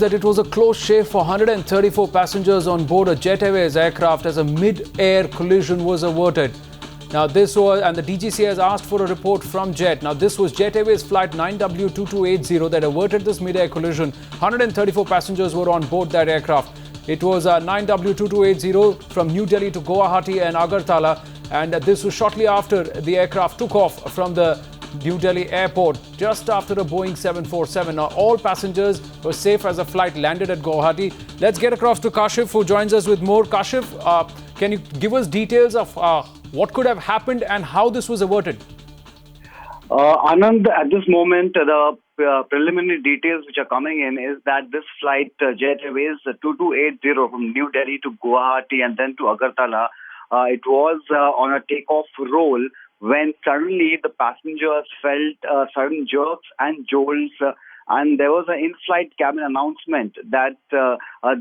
That it was a close shave for 134 passengers on board a Jet Airways aircraft as a mid-air collision was averted. Now this was, and the DGCA has asked for a report from Jet. Now this was Jet Airways flight 9W2280 that averted this mid-air collision. 134 passengers were on board that aircraft. It was 9W2280 from New Delhi to Guwahati and Agartala, and this was shortly after the aircraft took off from the New Delhi airport just after a Boeing 747. Now all passengers were safe as the flight landed at Guwahati. Let's get across to Kashif, who joins us with more. Kashif, can you give us details of what could have happened and how this was averted? Anand, at this moment, the preliminary details which are coming in is that this flight, Jet Airways 2280 from New Delhi to Guwahati and then to Agartala, it was on a takeoff roll when suddenly the passengers felt sudden jerks and jolts, and there was an in-flight cabin announcement that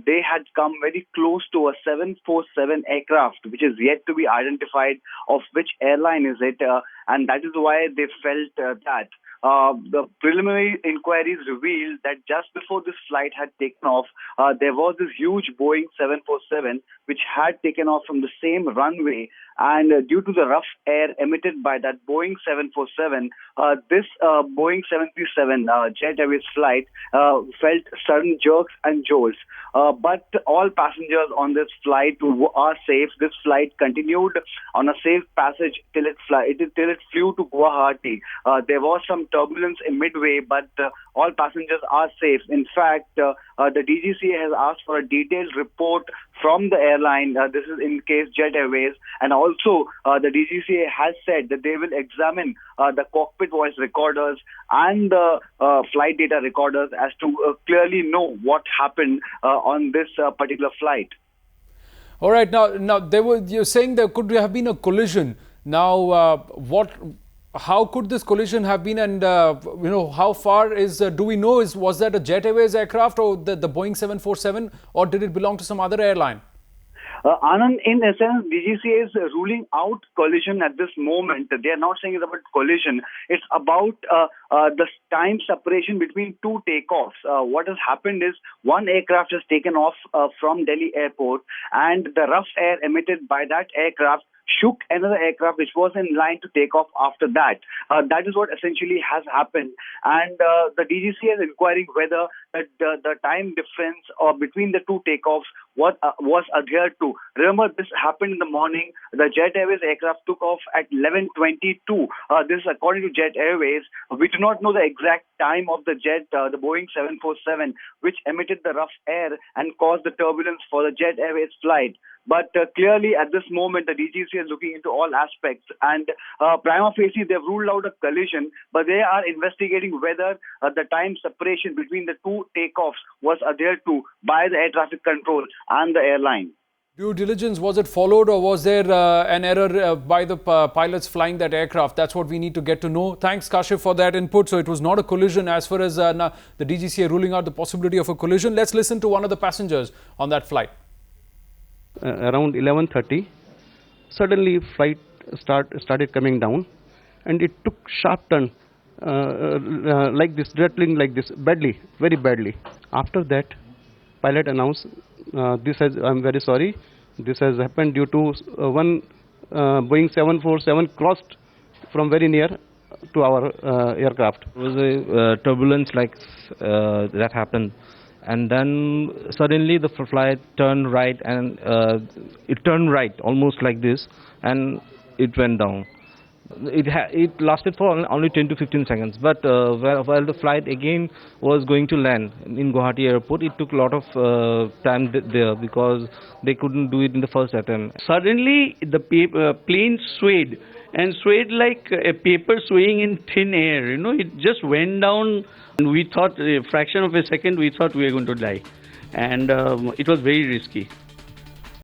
they had come very close to a 747 aircraft, which is yet to be identified of which airline is it, and that is why they felt that. The preliminary inquiries revealed that just before this flight had taken off, there was this huge Boeing 747 which had taken off from the same runway, and due to the rough air emitted by that Boeing 747, this Boeing 737 Jet Airways flight felt sudden jerks and jolts. But all passengers on this flight are safe. This flight continued on a safe passage till it flew to Guwahati. There was some turbulence in midway, but all passengers are safe. In fact, the DGCA has asked for a detailed report from the airline. This is in case Jet Airways, and also the DGCA has said that they will examine the cockpit voice recorders and the flight data recorders as to clearly know what happened on this particular flight. All right. Now you're saying there could have been a collision. Now, how could this collision have been, and how far do we know? Was that a Jet Airways aircraft or the Boeing 747, or did it belong to some other airline? Anand, in essence, DGCA is ruling out collision at this moment. They are not saying it's about collision. It's about the time separation between two takeoffs. What has happened is one aircraft has taken off from Delhi airport, and the rough air emitted by that aircraft shook another aircraft which was in line to take off after that. That is what essentially has happened. And the DGCA is inquiring whether the time difference between the two takeoffs was adhered to. Remember, this happened in the morning. The Jet Airways aircraft took off at 11:22. This is according to Jet Airways. We do not know the exact time of the the Boeing 747, which emitted the rough air and caused the turbulence for the Jet Airways flight. But clearly, at this moment, the DGCA is looking into all aspects. And prima facie, they've ruled out a collision, but they are investigating whether the time separation between the two takeoffs was adhered to by the air traffic control and the airline. Due diligence, was it followed, or was there an error by the pilots flying that aircraft? That's what we need to get to know. Thanks, Kashif, for that input. So it was not a collision as far as the DGCA ruling out the possibility of a collision. Let's listen to one of the passengers on that flight. Around 11:30, suddenly flight started coming down, and it took sharp turn like this, rattling like this, badly, very badly. After that, pilot announced, I'm very sorry, this has happened due to one Boeing 747 crossed from very near to our aircraft. It was a turbulence like that happened. And then suddenly the flight turned right, and it turned right almost like this, and it went down. It lasted for only 10 to 15 seconds, but while the flight again was going to land in Guwahati airport, it took a lot of time there because they couldn't do it in the first attempt. Suddenly the plane swayed, and swayed like a paper swaying in thin air. It just went down, and we thought, a fraction of a second, we thought we were going to die. And it was very risky.